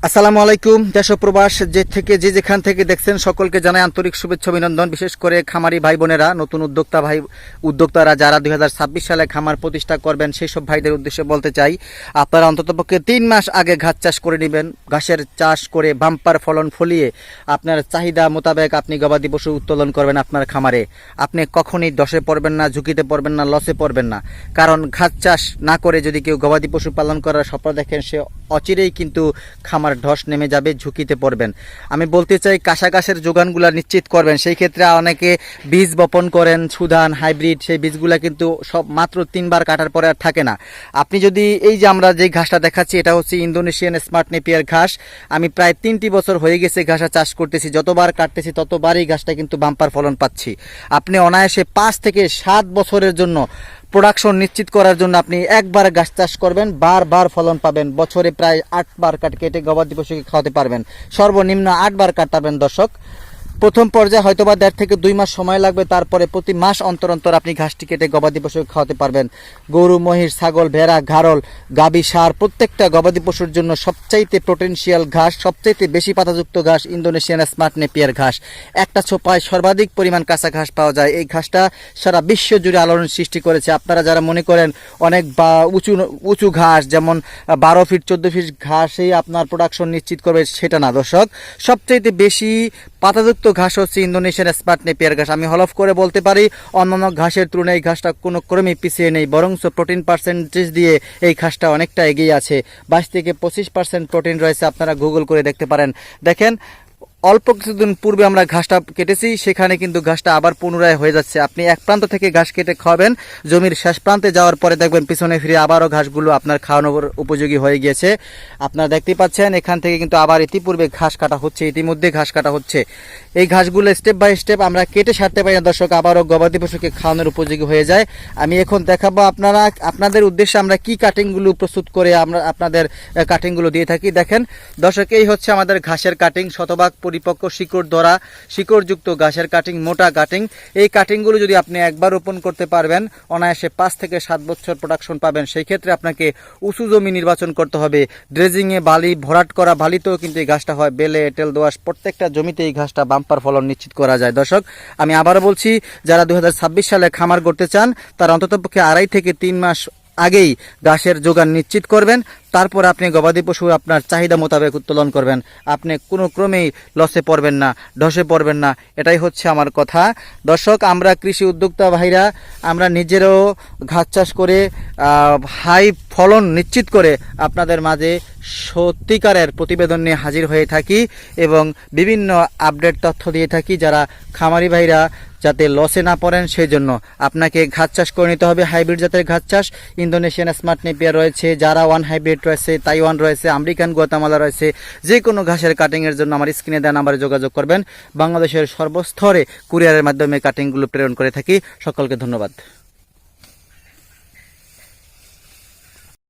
আসসালামু আলাইকুম। দেশ ও প্রবাস যে যেখান থেকে দেখছেন সকলকে জানাই আন্তরিক শুভেচ্ছা অভিনন্দন। বিশেষ করে খামারি ভাই বোনেরা, নতুন উদ্যোক্তারা যারা 2026 সালে খামার প্রতিষ্ঠা করবেন, সেই সব ভাইদের উদ্দেশ্যে বলতে চাই, আপনারা অন্ততপক্ষে 3 মাস আগে ঘাস চাষ করে নেবেন। ঘাসের চাষ করে বাম্পার ফলন ফলিয়ে আপনার চাহিদা মোতাবেক আপনি গবাদি পশু উত্তোলন করবেন আপনার খামারে। আপনি কখনই দশে পড়বেন না, ঝুঁকিতে পড়বেন না, লসে পড়বেন না। কারণ ঘাস চাষ না করে যদি কেউ গবাদি পশু পালন করার স্বপ্ন দেখেন, সে অচিরেই কিন্তু খামার ধস নেমে যাবে, ঝুঁকিতে পড়বেন। আমি বলতে চাই, কাঁচা ঘাসের যোগানগুলো নিশ্চিত করবেন। সেই ক্ষেত্রে অনেকে বীজ বপন করেন, সুধান, হাইব্রিড, সেই বীজগুলো কিন্তু সব মাত্র 3 বার কাটার পরে আর থাকে না। আপনি যদি এই যে আমরা যে ঘাসটা দেখাচ্ছি, এটা হচ্ছে ইন্দোনেশিয়ান স্মার্ট নেপিয়ার ঘাস। আমি প্রায় 3টি বছর হয়ে গেছে ঘাসা চাষ করতেছি। যতবার কাটতেছি ততবারই ঘাসটা কিন্তু বাম্পার ফলন পাচ্ছি। আপনি অনায়াসে 5 থেকে 7 বছরের জন্য প্রোডাকশন নিশ্চিত করার জন্য আপনি একবার ঘাস চাষ করবেন, বারবার ফলন পাবেন। বছরে প্রায় 8 বার কেটে গবাদি পশুকে খাওয়াতে পারবেন। সর্বনিম্ন 8 বার কাটাবেন দর্শক। প্রথম পর্যায়ে হয়তোবা 1.5 থেকে 2 মাস সময় লাগবে। তারপরে প্রতি মাস অন্তর অন্তর আপনি ঘাসটি কেটে গবাদি পশুকে খাওয়াতে পারবেন। গরু, মহিষ, ছাগল, ভেড়া, ঘাড়ল, গাভী, ষাঁড় প্রত্যেকটা গবাদি পশুর জন্য সবচাইতে পোটেনশিয়াল ঘাস, সবচাইতে বেশি পাতাযুক্ত ঘাস ইন্দোনেশিয়ান স্মার্ট নেপিয়ার ঘাস। একটা ছোপায় সর্বাধিক পরিমাণ কাঁচা ঘাস পাওয়া যায়। এই ঘাসটা সারা বিশ্ব জুড়ে আলোড়ন সৃষ্টি করেছে। আপনারা যারা মনে করেন অনেক উঁচু ঘাস, যেমন 12 ফিট 14 ফিট ঘাসেই আপনার প্রোডাকশন নিশ্চিত করবে, সেটা না দর্শক। সবচাইতে বেশি পাতাযুক্ত ঘাস হচ্ছে ইন্দোনেশিয়ান স্মার্ট নেপিয়ার ঘাস। আমি হলফ করে বলতে পারি, অন্যান্য ঘাসের তুলনায় এই ঘাসটা কোনো ক্রমেই পিছিয়ে নেই, বরঞ্চ প্রোটিন পার্সেন্টেজ দিয়ে এই ঘাসটা অনেকটা এগিয়ে আছে। 22 থেকে 25% প্রোটিন রয়েছে। আপনারা গুগল করে দেখতে পারেন। দেখেন, অল্প কিছুদিন পূর্বে আমরা ঘাসটা কেটেছি, সেখানে কিন্তু ঘাসটা আবার পুনরায় হয়ে যাচ্ছে। আপনি এক প্রান্ত থেকে ঘাস কেটে খাওয়াবেন, জমির শেষ প্রান্তে যাওয়ার পরে দেখবেন পিছনে ফিরে আবারও ঘাসগুলো আপনার খাওয়ানোর উপযোগী হয়ে গিয়েছে। আপনারা দেখতে পাচ্ছেন, এখান থেকে কিন্তু আবার ইতিমধ্যে ঘাস কাটা হচ্ছে। এই ঘাসগুলো স্টেপ বাই স্টেপ আমরা কেটে সারতে পারি না দর্শক, আবারও গবাদি পশুকে খাওয়ানোর উপযোগী হয়ে যায়। আমি এখন দেখাবো আপনাদের উদ্দেশ্যে আমরা কি কাটিংগুলো প্রস্তুত করে আমরা আপনাদের কাটিংগুলো দিয়ে থাকি। দেখেন দর্শক, এই হচ্ছে আমাদের ঘাসের কাটিং, শতভাগ পরিপক্ক শিকড়যুক্ত ঘাসের কাটিং, মোটা কাটিং। এই কাটিংগুলো যদি আপনি একবার রোপণ করতে পারবেন, অনায়াসে 5 থেকে 7 বছর প্রোডাকশন পাবেন। সেই ক্ষেত্রে আপনাকে উঁচু জমি নির্বাচন করতে হবে। ড্রেজিংয়ে বালি ভরাট করা বালিতেও কিন্তু এই ঘাসটা হয়, বেলে, এঁটেল, দোআঁশ প্রত্যেকটা জমিতে এই ঘাসটা বাম্পার ফলন নিশ্চিত করা যায়। দর্শক, আমি আবারও বলছি, যারা 2026 সালে খামার করতে চান, তারা অন্ততপক্ষে 2.5 থেকে 3 মাস আগেই ঘাসের যোগান নিশ্চিত করবেন। তারপর আপনি গবাদি পশু আপনার চাহিদা মোতাবেক উত্তোলন করবেন। আপনি কোনো ক্রমেই লসে পড়বেন না, ধসে পড়বেন না। এটাই হচ্ছে আমার কথা দর্শক। আমরা কৃষি উদ্যোক্তা ভাইরা, আমরা নিজেরাও ঘাস চাষ করে হাই ফলন নিশ্চিত করে আপনাদের মাঝে সত্যিকারের প্রতিবেদন নিয়ে হাজির হয়ে থাকি এবং বিভিন্ন আপডেট তথ্য দিয়ে থাকি। যারা খামারি ভাইরা যাতে লসে না পড়েন, সেই জন্য আপনাকে ঘাস চাষ করে নিতে হবে। হাইব্রিড জাতের ঘাস চাষ, ইন্দোনেশিয়ান স্মার্ট নেপিয়ার রয়েছে, যারা 1 হাইব্রিড রয়েছে, তাইওয়ান রয়েছে, আমেরিকান গুয়াতামালা রয়েছে। যে কোনো ঘাসের কাটিংয়ের জন্য আমার স্ক্রিনে দেওয়া নাম্বারে যোগাযোগ করবেন। বাংলাদেশের সর্বস্তরে কুরিয়ারের মাধ্যমে কাটিংগুলো প্রেরণ করে থাকি। সকলকে ধন্যবাদ।